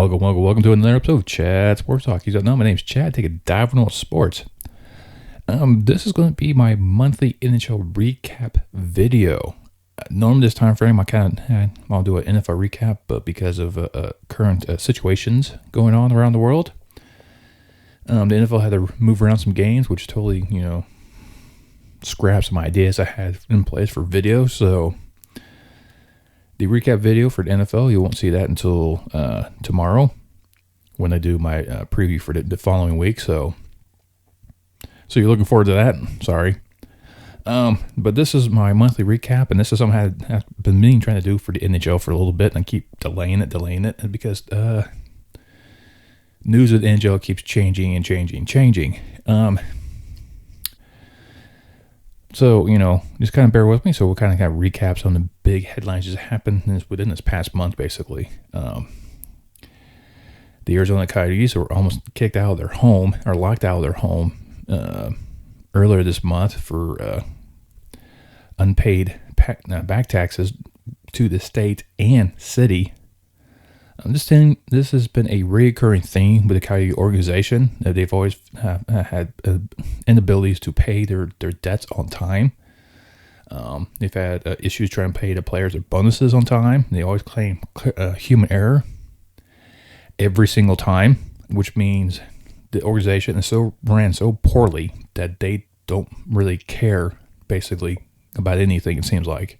Welcome to another episode of Chad Sports Talk. You don't know, my name's Chad. Take a dive into sports. This is going to be my monthly NHL recap video. Normally this time frame, I'll do an NFL recap, but because of current situations going on around the world, the NFL had to move around some games, which totally, scrapped some ideas I had in place for video. So the recap video for the NFL, you won't see that until tomorrow when I do my preview for the following week. So you're looking forward to that. Sorry. But this is my monthly recap, and this is something I've been trying to do for the NHL for a little bit, and I keep delaying it because news of the NHL keeps changing. So, just kind of bear with me. So we'll kind of recap some of the big headlines that happened within this past month, basically. The Arizona Coyotes were almost kicked out of their home, or locked out of their home, earlier this month for unpaid back taxes to the state and city. This has been a recurring theme with the Coyote organization. They've always had inabilities to pay their debts on time. They've had issues trying to pay the players their bonuses on time. They always claim human error every single time, which means the organization is ran so poorly that they don't really care, basically, about anything, it seems like.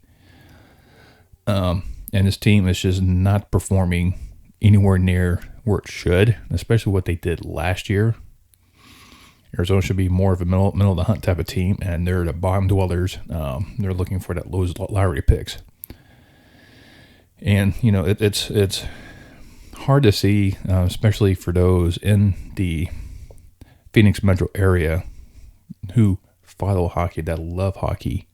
And this team is just not performing anywhere near where it should, especially what they did last year. Arizona should be more of a middle of the hunt type of team, and they're the bottom dwellers. They're looking for that lowest lottery picks. And, it's hard to see, especially for those in the Phoenix metro area who follow hockey, that love hockey,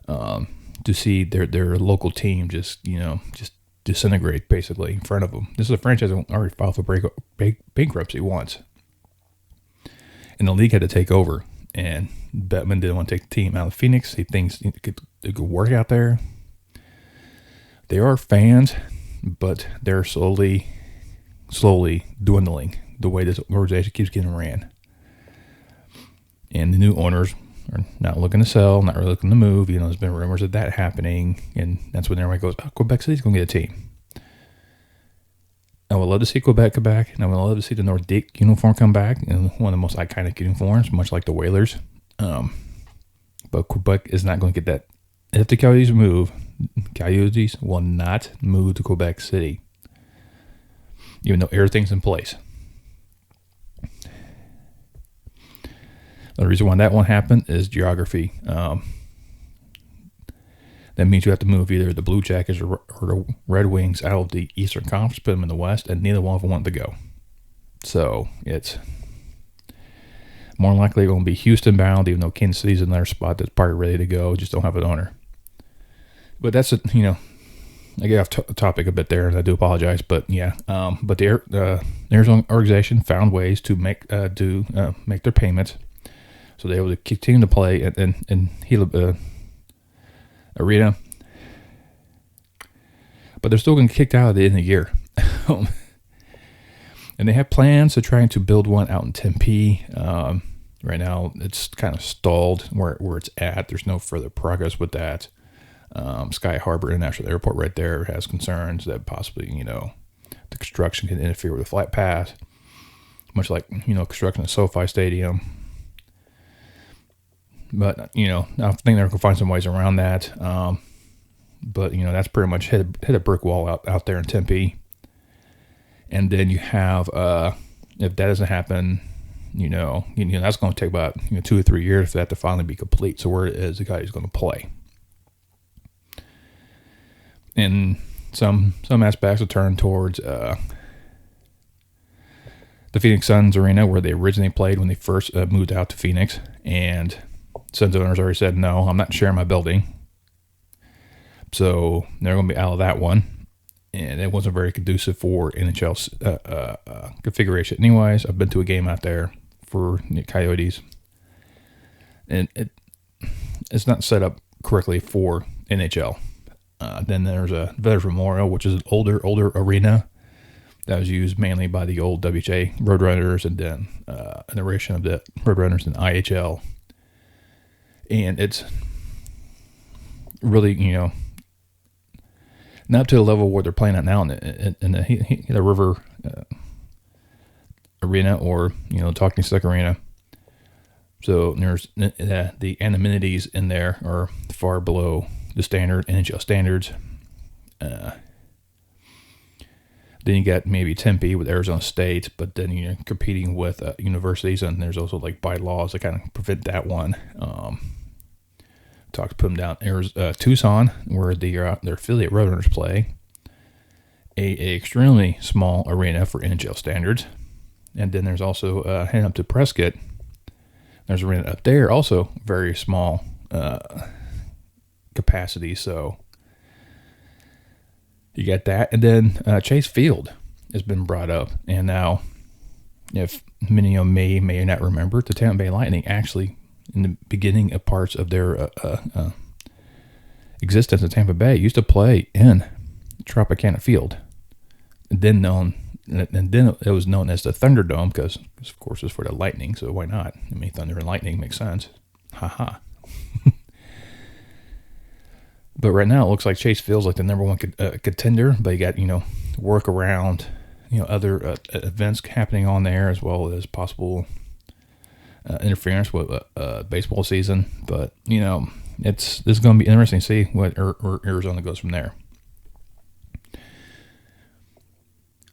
to see their local team just disintegrate basically in front of them. This is a franchise that already filed for bankruptcy once, and the league had to take over. And Bettman didn't want to take the team out of Phoenix. He thinks it could work out there. They are fans, but they're slowly dwindling the way this organization keeps getting ran. And the new owners are not looking to sell, not really looking to move. There's been rumors of that happening, and that's when everybody goes, Quebec City's going to get a team. I would love to see Quebec come back, and I would love to see the Nordique uniform come back, and one of the most iconic uniforms, much like the Whalers. But Quebec is not going to get that. If the Coyotes move, Coyotes will not move to Quebec City, even though everything's in place. The reason why that won't happen is geography. That means you have to move either the Blue Jackets or the Red Wings out of the Eastern Conference, put them in the West, and neither one of them want to go. So it's more likely going to be Houston bound, even though Kansas City's in their spot that's probably ready to go, just don't have an owner. But that's I get off topic a bit there, and I do apologize. But yeah, but the Arizona organization found ways to make their payments, so they were able to continue to play in Gila Arena. But they're still going to get kicked out at the end of the year. And they have plans to try to build one out in Tempe. Right now, it's kind of stalled where it's at. There's no further progress with that. Sky Harbor International Airport right there has concerns that possibly, the construction can interfere with the flight path, much like, construction of SoFi Stadium. But, I think they're going to find some ways around that. But, that's pretty much hit a brick wall out there in Tempe. And then you have, if that doesn't happen, that's going to take about 2 or 3 years for that to finally be complete. So where is the guy who's going to play? And some aspects will turn towards the Phoenix Suns arena where they originally played when they first moved out to Phoenix. And Suns owners already said, no, I'm not sharing my building. So they're going to be out of that one. And it wasn't very conducive for NHL's configuration. Anyways, I've been to a game out there for the Coyotes. And it's not set up correctly for NHL. Then there's a Veterans Memorial, which is an older arena that was used mainly by the old WHA Roadrunners, and then an iteration of the Roadrunners in IHL. And it's really, not to the level where they're playing at now in the River Arena, or Talking Stick Arena. So there's the amenities in there are far below the standard NHL standards. Then you got maybe Tempe with Arizona State, but then you're competing with universities, and there's also like bylaws that kind of prevent that one. Talk to put them down. Tucson, where their affiliate Roadrunners play, a extremely small arena for NHL standards. And then there's also heading up to Prescott. There's an arena up there, also very small capacity. So you got that, and then Chase Field has been brought up. And now, if many of you may not remember, the Tampa Bay Lightning actually, in the beginning of parts of their existence in Tampa Bay, used to play in Tropicana Field, and then it was known as the Thunderdome because of course it's for the Lightning, so why not? I mean, Thunder and Lightning makes sense. Haha. But right now it looks like Chase Field's like the number one contender, but you got work around other events happening on there, as well as possible interference with baseball season. But this is going to be interesting to see where Arizona goes from there.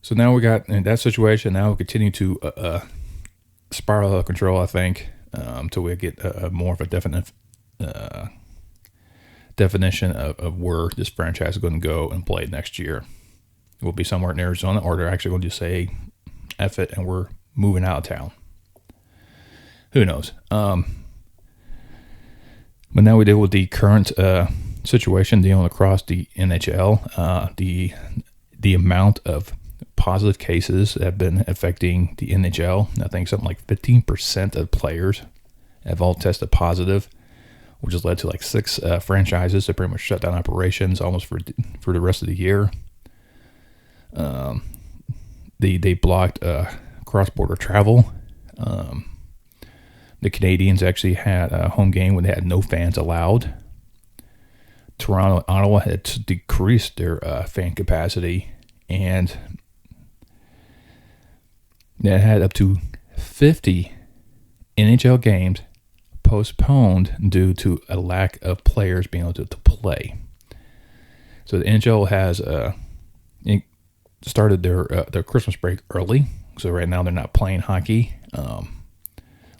So now we got in that situation. Now we continue to spiral out of control, I think, until we get more of a definite definition of where this franchise is going to go and play next year. It will be somewhere in Arizona, or they're actually going to say, F it, and we're moving out of town. Who knows? But now we deal with the current situation dealing across the NHL. The amount of positive cases have been affecting the NHL. I think something like 15% of players have all tested positive, which has led to like 6 franchises that pretty much shut down operations almost for the rest of the year. They blocked cross-border travel. The Canadians actually had a home game when they had no fans allowed. Toronto and Ottawa had decreased their fan capacity, and they had up to 50 NHL games postponed due to a lack of players being able to play. So the NHL has started their Christmas break early. So right now they're not playing hockey.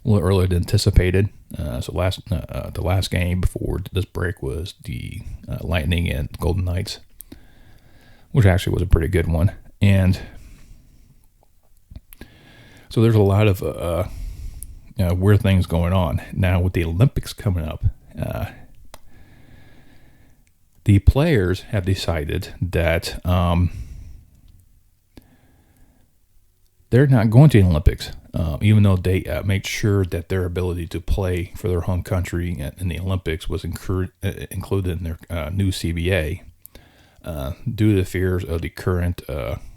A little earlier than anticipated. So the last game before this break was the Lightning and Golden Knights, which actually was a pretty good one. And so there's a lot of weird things going on now with the Olympics coming up. The players have decided that they're not going to the Olympics. Even though they made sure that their ability to play for their home country in the Olympics was included in their new CBA, due to the fears of the current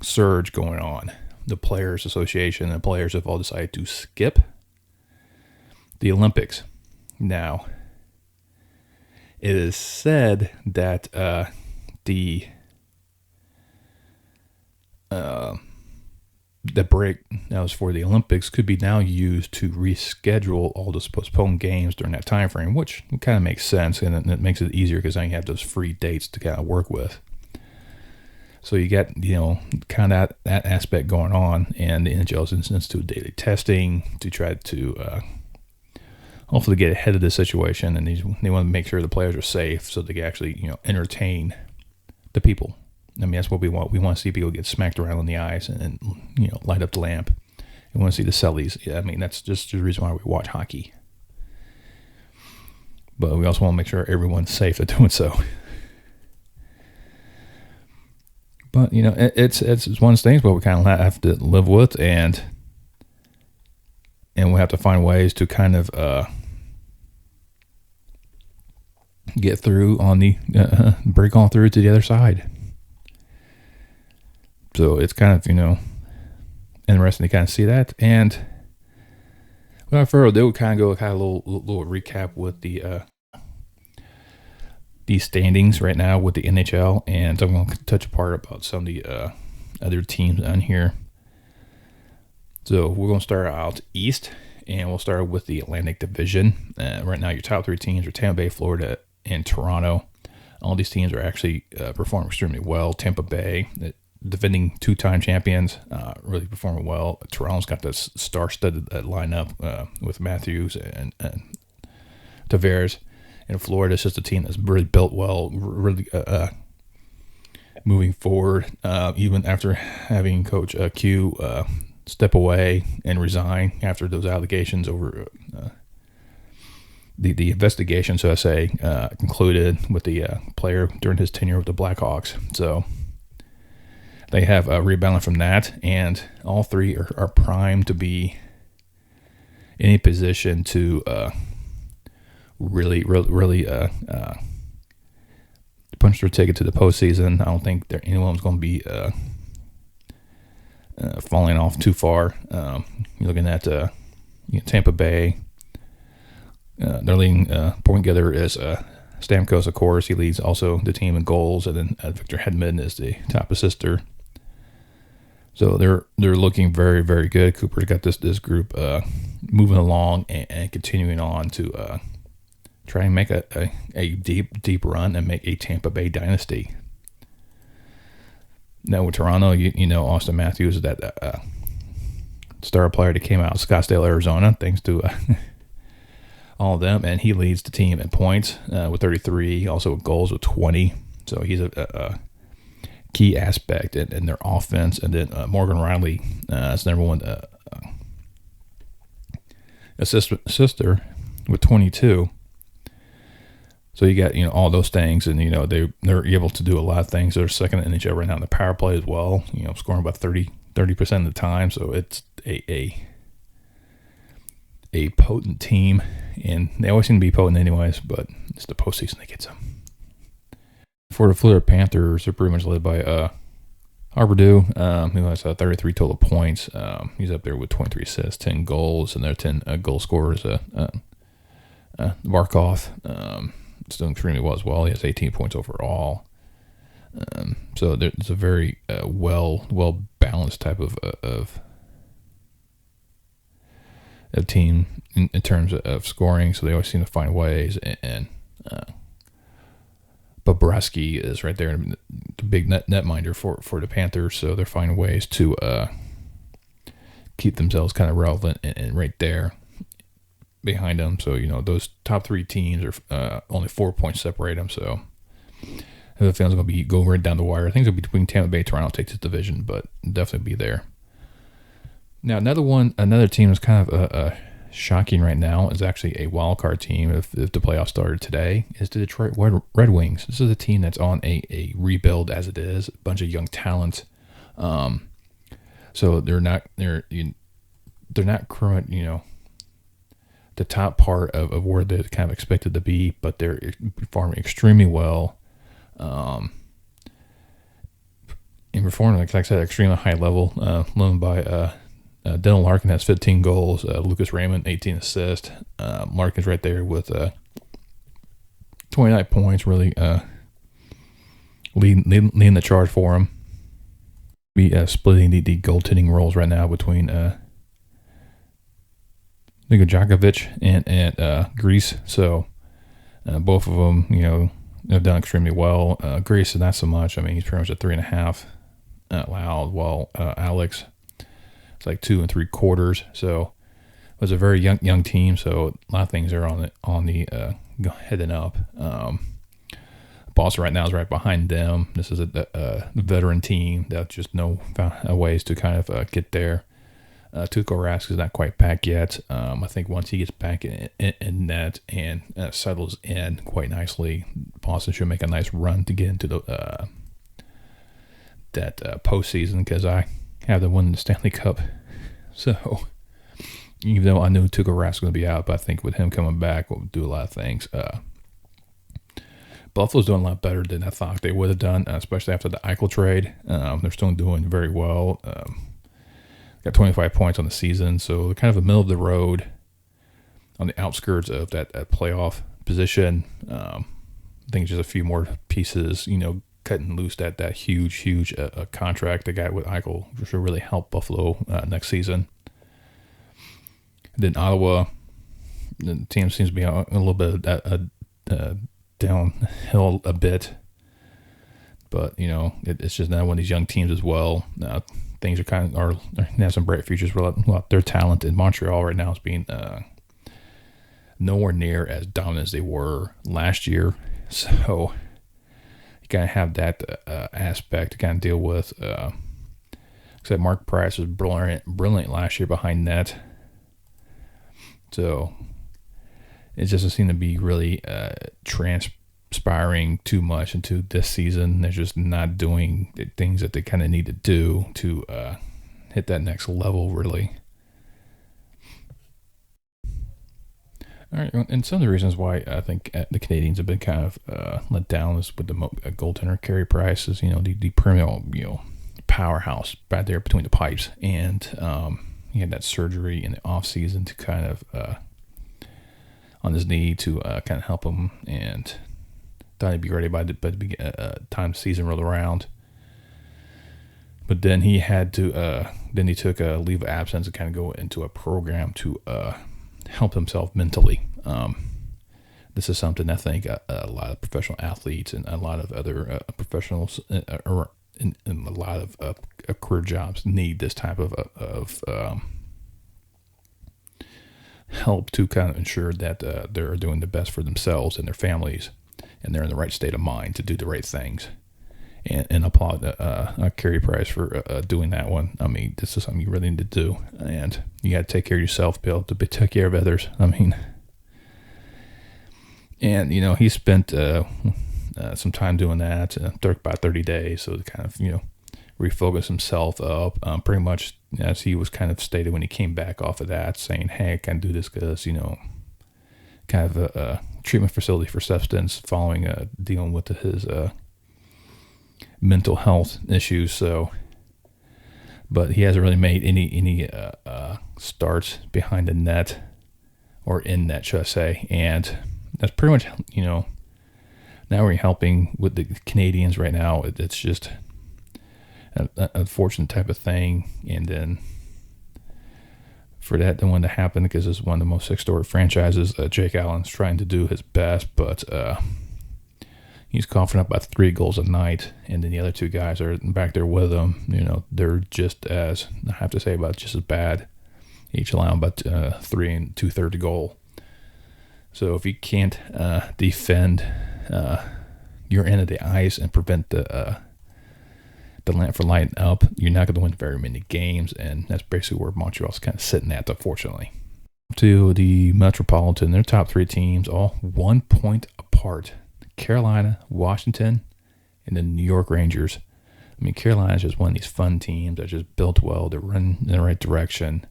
surge going on. The Players Association and players have all decided to skip the Olympics. Now, it is said that the break that was for the Olympics could be now used to reschedule all those postponed games during that time frame, which kind of makes sense, and it makes it easier because now you have those free dates to kind of work with. So you got kind of that aspect going on, and the NHL is instituting daily testing to try to hopefully get ahead of the situation, and they want to make sure the players are safe so they can actually entertain the people. I mean, that's what we want. We want to see people get smacked around on the ice and light up the lamp. We want to see the sellies. Yeah, I mean, that's just the reason why we watch hockey. But we also want to make sure everyone's safe at doing so. But it's one of those things where we kind of have to live with, and we have to find ways to kind of get through on the break on through to the other side. So it's kind of, interesting to kind of see that. And without further ado, we'll kind of go a little recap with the standings right now with the NHL, and I'm going to touch apart about some of the other teams on here. So we're going to start out east, and we'll start with the Atlantic Division. Right now, your top three teams are Tampa Bay, Florida, and Toronto. All these teams are actually performing extremely well. Tampa Bay, defending two-time champions, really performing well. Toronto's got this star-studded lineup with Matthews and Tavares. And Florida is just a team that's really built well, really moving forward. Even after having Coach Q step away and resign after those allegations over the investigation, so I say, concluded with the player during his tenure with the Blackhawks. So they have rebounded from that, and all three are primed to be in a position to really punch their ticket to the postseason. I don't think anyone's going to be falling off too far. You're looking at Tampa Bay. Their leading point getter is Stamkos, of course. He leads also the team in goals, and then Victor Hedman is the top assister. So they're looking very, very good. Cooper's got this group moving along and continuing on to try and make a deep run and make a Tampa Bay dynasty. Now with Toronto, you know Austin Matthews is that star player that came out of Scottsdale, Arizona, thanks to all of them, and he leads the team in points with 33, also with goals with 20. So he's a key aspect in their offense. And then Morgan Riley is number one assister with 22. So you got all those things, and they're able to do a lot of things. They're second in the NHL right now in the power play as well. Scoring about 30% of the time. So it's a potent team, and they always seem to be potent anyways. But it's the postseason that gets them. For the Florida Panthers, they're pretty much led by Harbordeaux, who has 33 total points. He's up there with 23 assists, 10 goals, and their 10 goal scorers. Barkov. It's doing extremely well as well. He has 18 points overall. So there's a very well balanced type of team in terms of scoring. So they always seem to find ways. And Bobrovsky is right there, the big netminder for the Panthers. So they're finding ways to keep themselves kind of relevant and right there behind them. So those top three teams are only 4 points separate them. So the feeling's going to be going right down the wire. I think it'll be between Tampa Bay and Toronto takes this division, but definitely be there. Now another team that's kind of shocking right now is actually a wild card team. If the playoffs started today, is the Detroit Red Wings. This is a team that's on a rebuild as it is, a bunch of young talent. So they're not current, the top part of where they're kind of expected to be, but they're performing extremely well. And performing, like I said, at extremely high level, led by Dylan Larkin has 15 goals, Lucas Raymond 18 assists. Larkin's right there with 29 points, really leading the charge for him. We splitting the goaltending roles right now between Niko Djokovic and Greece. So both of them, have done extremely well. Greece is not so much. I mean, he's pretty much at 3.5 loud, while Alex it's like 2 3/4. So it was a very young team. So a lot of things are on the heading up. Boston right now is right behind them. This is a veteran team that just found ways to kind of get there. Tuukka Rask is not quite back yet. I think once he gets back in net and settles in quite nicely, Boston should make a nice run to get into that postseason, because I have them win the Stanley Cup. So even though I knew Tuukka Rask was going to be out, but I think with him coming back, we'll do a lot of things. Buffalo's doing a lot better than I thought they would have done, especially after the Eichel trade. They're still doing very well. Got 25 points on the season, so they're kind of a middle of the road on the outskirts of that playoff position. I think just a few more pieces, cutting loose that huge contract they got with Eichel, which will really help Buffalo next season. Then Ottawa, the team seems to be a little bit downhill a bit, but it's just not one of these young teams as well. Things are have some bright futures. Well, their talent in Montreal right now is being nowhere near as dominant as they were last year. So you kind of have that aspect to kind of deal with. Except Mark Price was brilliant last year behind net. So it just doesn't seem to be really transpiring too much into this season. They're just not doing the things that they kind of need to do to hit that next level, really. All right, and some of the reasons why I think the Canadians have been kind of let down is with the goaltender Carey Price is, the perennial, powerhouse right there between the pipes, and he had that surgery in the off season to kind of on his knee to kind of help him, and thought he'd be ready by the time the season rolled around. But then he had to he took a leave of absence to kind of go into a program to help himself mentally. This is something I think a lot of professional athletes and a lot of other professionals in a lot of career jobs need this type of help to kind of ensure that they're doing the best for themselves and their families, and they're in the right state of mind to do the right things. And applaud Carey Price for doing that one. I mean, this is something you really need to do, and you got to take care of yourself, be able to take care of others. I mean, and he spent some time doing that, about 30 days, so to kind of refocus himself up. Pretty much as he was kind of stated when he came back off of that, saying, "Hey, I can't do this because kind of a treatment facility for substance following dealing with his." Mental health issues. So, but he hasn't really made any starts behind the net or in net, should I say? And that's pretty much now we're helping with the Canadians right now. It's just an unfortunate type of thing, and then for that the one to happen because it's one of the most historic franchises. Jake Allen's trying to do his best, but he's coughing up about 3 goals a night, and then the other 2 guys are back there with him. They're just as, I have to say, about just as bad. Each allowing about 3 2/3 goal. So if you can't defend your end of the ice and prevent the lamp from lighting up, you're not going to win very many games, and that's basically where Montreal's kind of sitting at, unfortunately. To the Metropolitan, their top 3 teams, all 1 point apart. Carolina, Washington, and the New York Rangers. I mean, Carolina is just one of these fun teams that just built well. They're running in the right direction.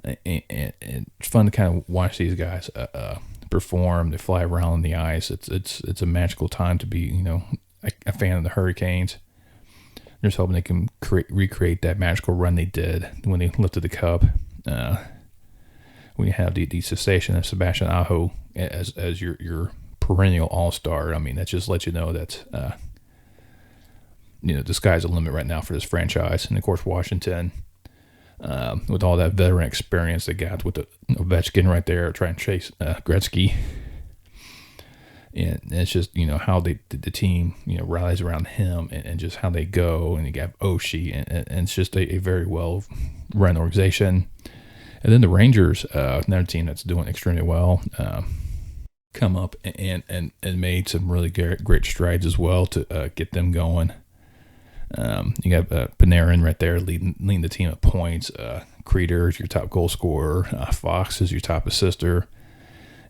And it's fun to kind of watch these guys perform. They fly around on the ice. It's a magical time to be, a fan of the Hurricanes. I'm just hoping they can recreate that magical run they did when they lifted the cup. When you have the cessation of Sebastian Aho as your perennial all-star. I mean, that just lets you know that the sky's the limit right now for this franchise. And of course, Washington, with all that veteran experience they got with the Ovechkin right there trying to chase Gretzky, and it's just how the team rallies around him and just how they go, and you got Oshie, and it's just a very well run organization. And then the Rangers, another team that's doing extremely well. Come up and made some really great strides as well to get them going. You got Panarin right there leading the team at points. Creeder is your top goal scorer. Fox is your top assister.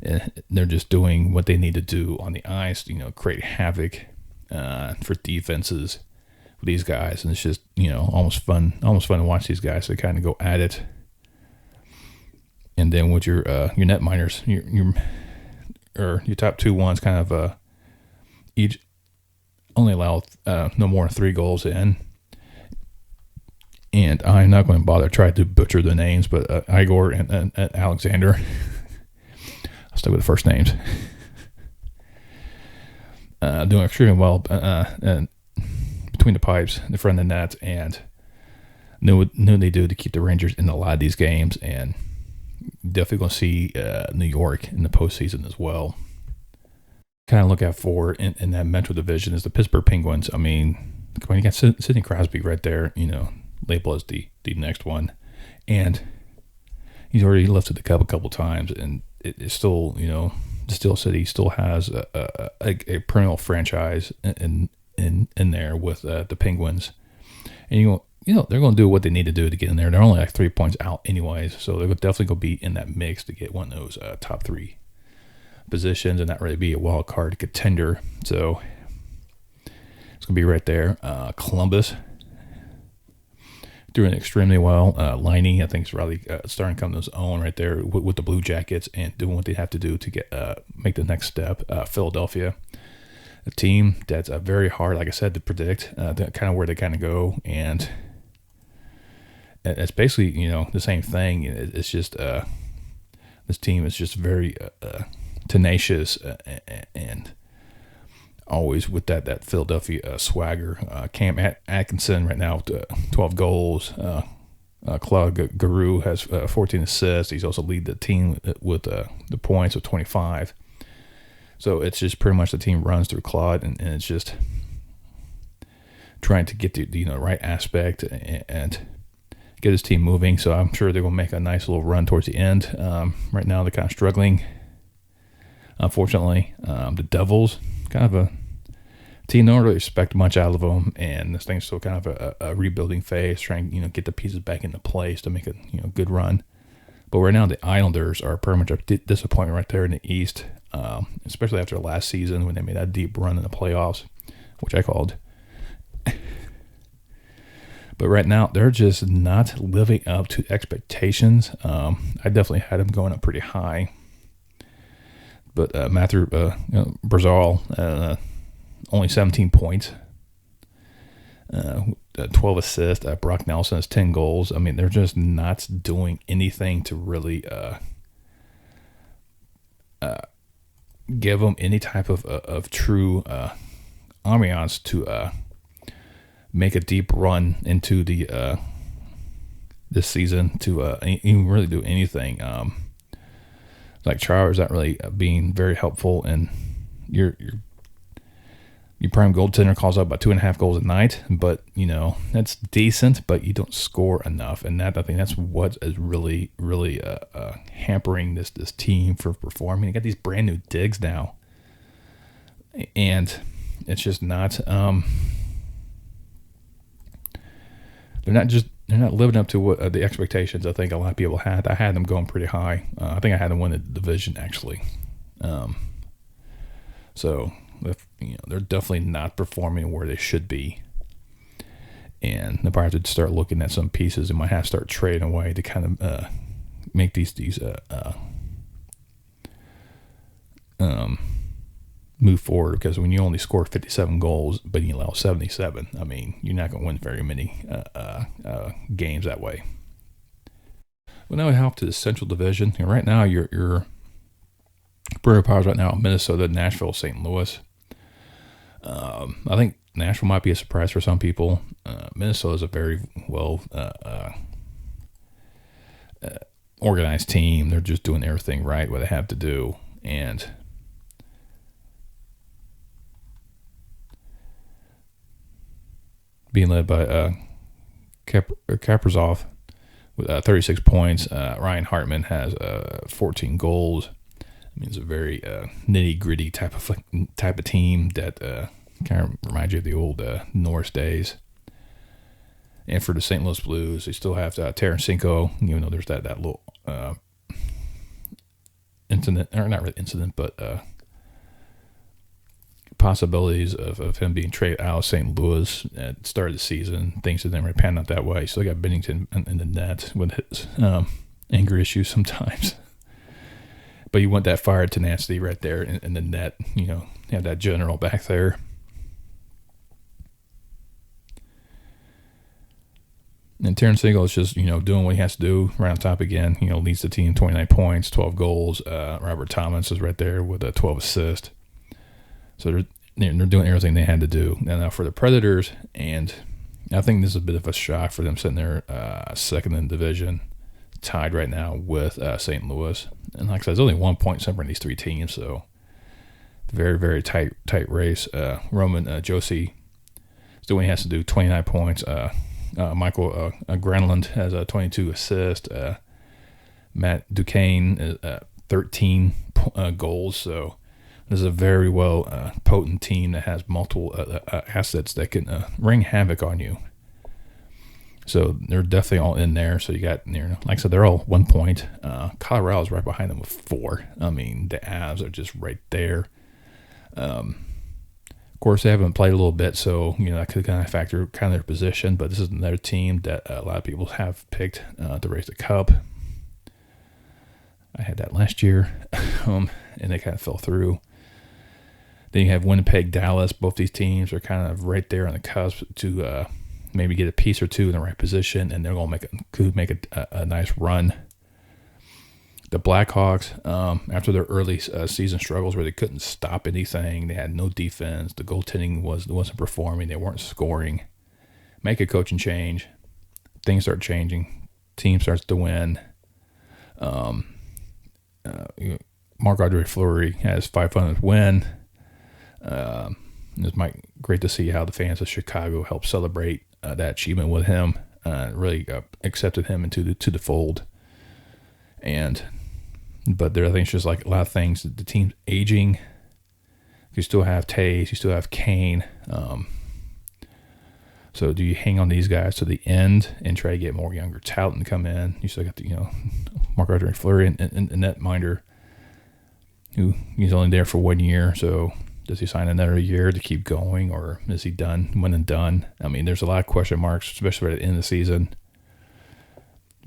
And they're just doing what they need to do on the ice, create havoc for defenses with these guys. And it's just, almost fun to watch these guys to kind of go at it. And then with your net miners, your top 2 ones kind of each only allow no more than 3 goals in. And I'm not going to bother try to butcher the names, but Igor and Alexander. I'll stick with the first names. Doing extremely well and between the pipes, in front of the net, and knew what they do to keep the Rangers in a lot of these games, and definitely going to see New York in the postseason as well. Kind of look out for in that Metro division is the Pittsburgh Penguins. I mean, when you got Sidney Crosby right there, labeled as the next one, and he's already lifted the cup a couple times, and it's still, Steel City still has a perennial franchise in there with the Penguins, and they're going to do what they need to do to get in there. They're only like 3 points out anyways, so they're definitely going to be in that mix to get one of those top 3 positions and not really be a wild card contender. So it's going to be right there. Columbus doing extremely well. Liney, I think, is really starting to come to his own right there with the Blue Jackets and doing what they have to do to get make the next step. Philadelphia, a team that's very hard, like I said, to predict, kind of where they kind of go, and it's basically the same thing. It's just this team is just very tenacious and always with that Philadelphia swagger. Cam Atkinson right now with 12 goals. Claude Giroux has 14 assists. He's also lead the team with the points of 25. So it's just pretty much the team runs through Claude, and it's just trying to get the right aspect and get his team moving. So I'm sure they're going to make a nice little run towards the end. Right now they're kind of struggling. Unfortunately, the Devils, kind of a team don't really expect much out of them, and this thing's still kind of a rebuilding phase, trying get the pieces back into place to make a good run. But right now the Islanders are pretty much a disappointment right there in the East, especially after last season when they made that deep run in the playoffs, which I called. But right now they're just not living up to expectations. I definitely had them going up pretty high. But Matthew Barzal, only 17 points, 12 assists. Brock Nelson has 10 goals. I mean, they're just not doing anything to really give them any type of true ambiance to make a deep run into the this season to even really do anything. Like Chara's not really being very helpful, and your prime goaltender calls out about 2.5 goals a night, but that's decent, but you don't score enough, and I think that's what is really hampering this team for performing. You got these brand new digs now, and it's just not. They're not living up to what the expectations I think a lot of people had. I had them going pretty high. I think I had them win the division actually. So they're definitely not performing where they should be, and they'll probably have to start looking at some pieces. They might have to start trading away to kind of make these move forward, because when you only score 57 goals but you allow 77, I mean, you're not going to win very many games that way. Well, now we hop to the Central Division. And right now, your Prairie Powers right now, Minnesota, Nashville, St. Louis. I think Nashville might be a surprise for some people. Minnesota is a very well organized team. They're just doing everything right, what they have to do, and being led by Kaprizov with 36 points. Ryan Hartman has 14 goals. I mean, it's a very nitty-gritty type of team that kind of reminds you of the old Norris days. And for the St. Louis Blues, they still have Tarasenko. There's that little incident, or not really incident, but possibilities of him being traded out of St. Louis at the start of the season. Things didn't really pan out that way. So they got Bennington in the net with his anger issues sometimes. But you want that fire tenacity right there in the net, have that general back there. And Terrence Siegel is just, doing what he has to do right on top again. Leads the team 29 points, 12 goals. Robert Thomas is right there with a 12 assist. So they're doing everything they had to do. Now for the Predators, and I think this is a bit of a shock for them sitting there second in the division, tied right now with St. Louis. And like I said, there's only 1 point separating these three teams, so very, very tight race. Roman Josi is doing what he has to do, 29 points. Michael Granlund has 22 assists. Matt Duquesne 13 goals. So this is a very well potent team that has multiple assets that can wreak havoc on you. So they're definitely all in there. So you got, like I said, they're all 1 point. Colorado's right behind them with 4. I mean, the Avs are just right there. Of course, they haven't played a little bit, so that could kind of factor kind of their position. But this is another team that a lot of people have picked to raise the cup. I had that last year, and they kind of fell through. Then you have Winnipeg, Dallas. Both these teams are kind of right there on the cusp to maybe get a piece or two in the right position, and they're going to make a nice run. The Blackhawks, after their early season struggles where they couldn't stop anything, they had no defense, the goaltending wasn't performing, they weren't scoring. Make a coaching change, things start changing, team starts to win. Marc-Andre Fleury has 500 win. It's great to see how the fans of Chicago helped celebrate that achievement with him. Really accepted him into the fold. But there, I think it's just like a lot of things. The team's aging. You still have Taves, you still have Kane. So do you hang on these guys to the end and try to get more younger talent to come in? You still got the Marc-Andre Fleury and netminder, who he's only there for 1 year. So does he sign another year to keep going, or is he done, one and done? I mean, there's a lot of question marks, especially at the end of the season.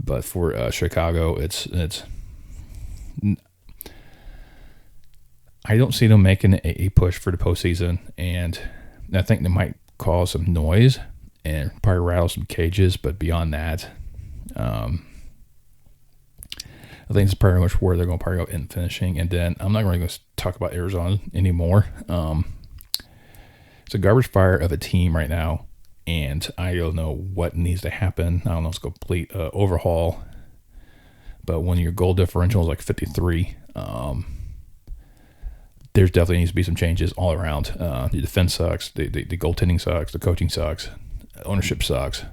But for Chicago, it's I don't see them making a push for the postseason, and I think they might cause some noise and probably rattle some cages. But beyond that, I think it's pretty much where they're going to probably go in finishing. And then I'm not really going to talk about Arizona anymore. It's a garbage fire of a team right now, and I don't know what needs to happen. I don't know if it's a complete overhaul. But when your goal differential is like 53, there's definitely needs to be some changes all around. The defense sucks. The goaltending sucks. The coaching sucks. Ownership sucks.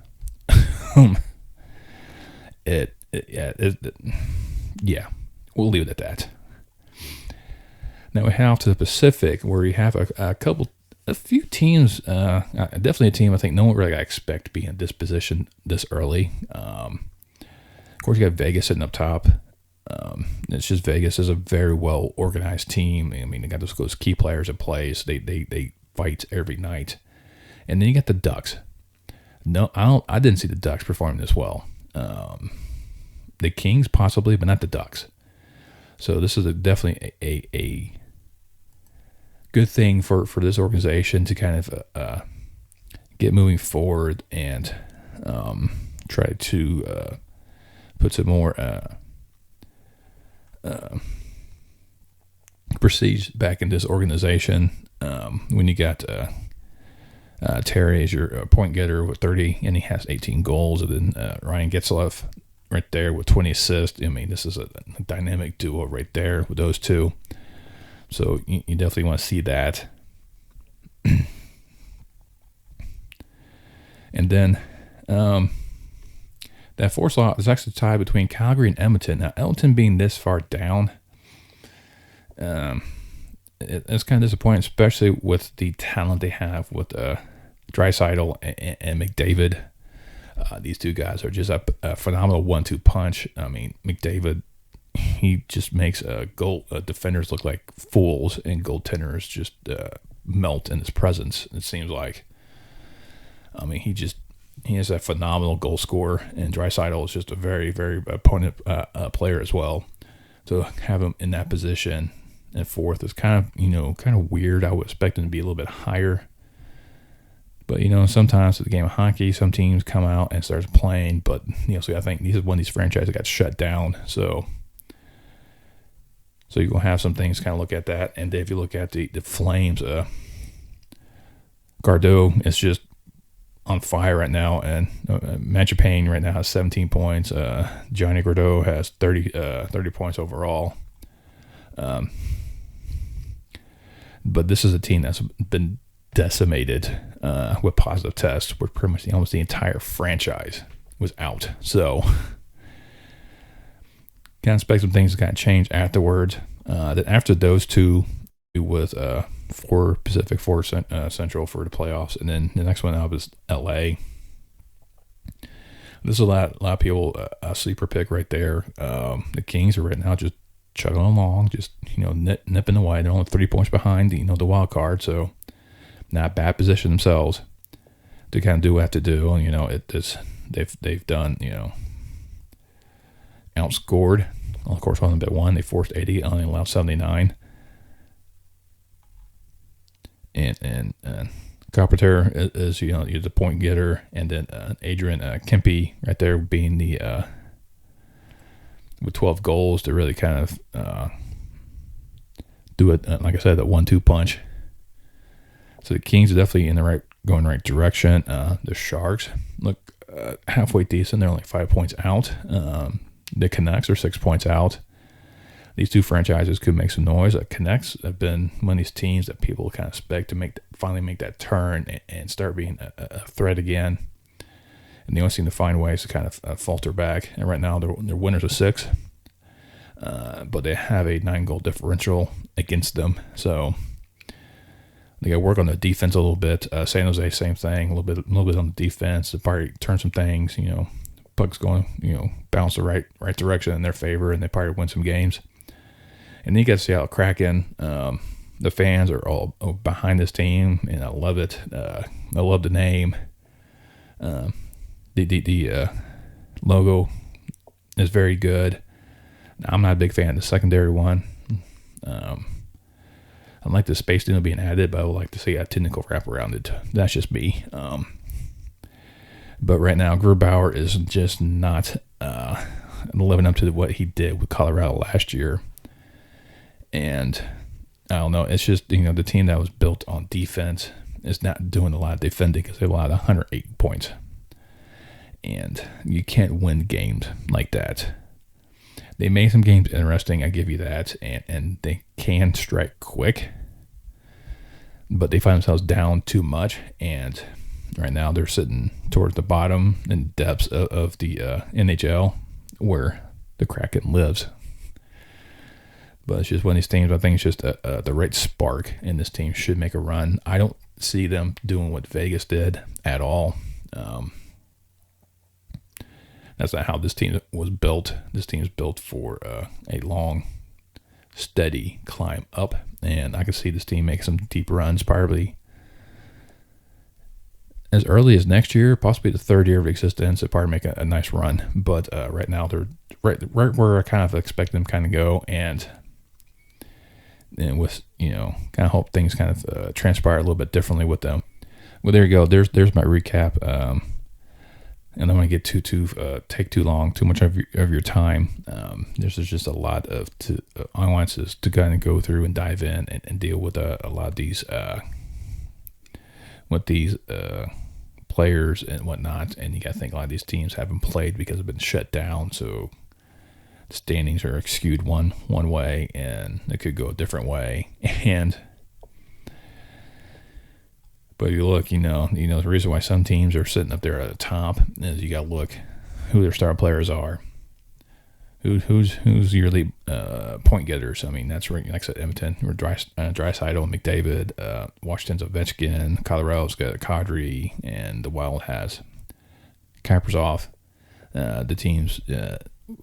Yeah, we'll leave it at that. Now we head off to the Pacific, where you have a few teams. Definitely a team I think no one really got to expect to be in this position this early. Of course, you got Vegas sitting up top. It's just Vegas is a very well organized team. I mean, they got those key players in place. They fight every night, and then you got the Ducks. No, I didn't see the Ducks performing this well. The Kings possibly, but not the Ducks. So this is definitely a good thing for this organization to kind of get moving forward and try to put some more prestige back in this organization. When you got Terry as your point getter with 30, and he has 18 goals, and then Ryan Getzlaf right there with 20 assists. I mean, this is a dynamic duo right there with those two. So you definitely want to see that. And then that fourth slot is actually tied between Calgary and Edmonton. Now, Edmonton being this far down, it's kind of disappointing, especially with the talent they have with Draisaitl and McDavid. These two guys are just a phenomenal 1-2 punch. I mean, McDavid, he just makes defenders look like fools, and goaltenders just melt in his presence, it seems like. I mean, he is a phenomenal goal scorer, and Draisaitl is just a very, very opponent player as well. So have him in that position, and fourth is kind of weird. I would expect them to be a little bit higher. But, sometimes at the game of hockey, some teams come out and start playing. But, so I think this is one of these franchises that got shut down. So you're going to have some things kind of look at that. And if you look at the Flames, Gardeau is just on fire right now. And Manchapane right now has 17 points. Johnny Gardeau has 30 points overall. But this is a team that's been decimated with positive tests, where pretty much almost the entire franchise was out. So kind of expect some things to kind of change afterwards. Then after those two, it was 4 Pacific, 4 Central for the playoffs, and then the next one up is LA. This is a lot of people a sleeper pick right there. The Kings are right now just chugging along, just nipping away. They're only 3 points behind the wild card, so not a bad position themselves to kind of do what they have to do. And they've done outscored. Well, of course, only bit one. They forced 80, only allowed 79. And Carpenter is the point getter, and then Adrian Kempe right there being the with 12 goals to really kind of do it. Like I said, that 1-2 punch. So the Kings are definitely going the right direction. The Sharks look halfway decent. They're only 5 points out. The Canucks are 6 points out. These two franchises could make some noise. Canucks have been one of these teams that people kind of expect to finally make that turn and start being a threat again. And they always seem to find ways to kind of falter back. And right now they're winners of 6, but they have a 9-goal differential against them. So they got to work on the defense a little bit. San Jose, same thing, a little bit on the defense. They probably turn some things. Puck's going, bounce the right direction in their favor, and they probably win some games. And then you got to see how Kraken, the fans are all behind this team, and I love it. I love the name. The logo is very good. I'm not a big fan of the secondary one. I like the space needle being added, but I would like to see a technical wrap around it. That's just me. But right now, Grubauer is just not living up to what he did with Colorado last year. And I don't know. It's just, the team that was built on defense is not doing a lot of defending because they allowed 108 points. And you can't win games like that. They made some games interesting, I give you that, and they can strike quick, but they find themselves down too much, and right now they're sitting towards the bottom and depths of the NHL where the Kraken lives. But it's just one of these teams, I think it's just the right spark, and this team should make a run. I don't see them doing what Vegas did at all. That's not how this team was built. This team is built for a long, steady climb up. And I can see this team make some deep runs, probably as early as next year, possibly the third year of existence. They'll probably make a nice run. But right now, they're right where I kind of expect them to kind of go. And with, kind of hope things kind of transpire a little bit differently with them. Well, there you go. There's my recap. And I don't want to get take too long, too much of your time. There's just a lot of nuances to kind of go through and dive in and deal with a lot of these players and whatnot. And you got to think a lot of these teams haven't played because they've been shut down. So the standings are skewed one way, and it could go a different way. But if you look, the reason why some teams are sitting up there at the top is you got to look who their star players are. Who's your lead point getters? I mean, that's like I said, Edmonton, or Draisaitl, McDavid, Washington's Ovechkin, Colorado's got Kadri, and the Wild has Kaprizov. The team's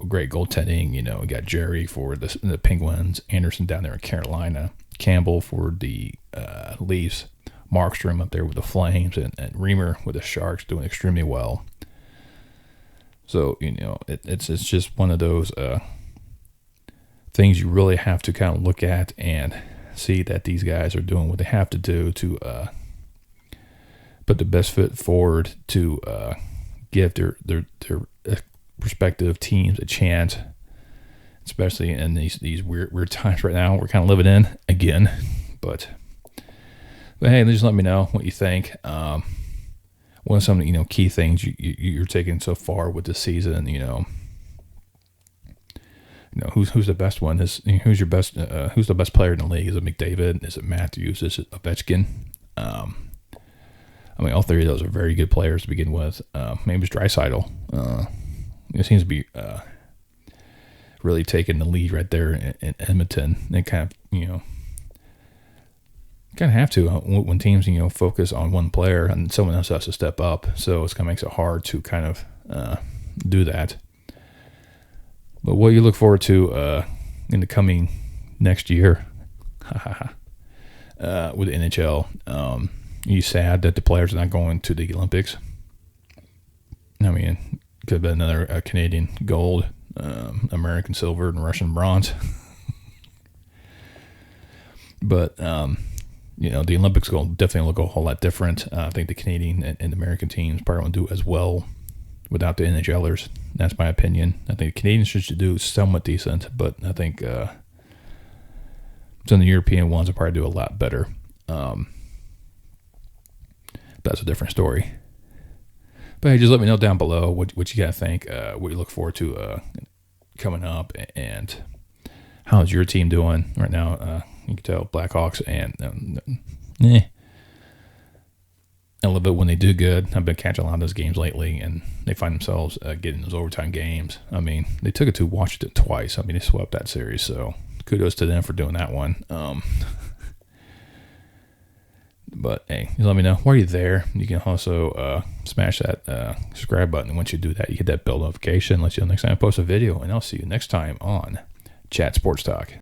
great goaltending. We got Jerry for the Penguins, Anderson down there in Carolina, Campbell for the Leafs, Markstrom up there with the Flames, and Reimer with the Sharks doing extremely well. So, it's just one of those things you really have to kind of look at and see that these guys are doing what they have to do to put the best foot forward to give their respective teams a chance, especially in these weird times right now we're kind of living in again. But hey, just let me know what you think. What are some key things you're taking so far with this season? Who's the best one? Who's your best? Who's the best player in the league? Is it McDavid? Is it Matthews? Is it Ovechkin? All three of those are very good players to begin with. Maybe it's Draisaitl. It seems to be really taking the lead right there in Edmonton. They kind of have to when teams focus on one player and someone else has to step up. So it's kind of makes it hard to kind of do that. But what you look forward to in the coming next year with the NHL? Are you sad that the players are not going to the Olympics? Could have been another Canadian gold, American silver, and Russian bronze. But the Olympics will definitely look a whole lot different. I think the Canadian and American teams probably won't do as well without the NHLers. That's my opinion. I think the Canadians should do somewhat decent, but I think some of the European ones will probably do a lot better. That's a different story. But hey, just let me know down below what you guys think, what you look forward to coming up, and how's your team doing right now. You can tell Blackhawks and a little bit when they do good. I've been catching a lot of those games lately, and they find themselves getting those overtime games. They took it to Washington twice. They swept that series, so kudos to them for doing that one. But hey, just let me know. While you're there, you can also smash that subscribe button. And once you do that, you get that bell notification. Let you know next time I post a video, and I'll see you next time on Chat Sports Talk.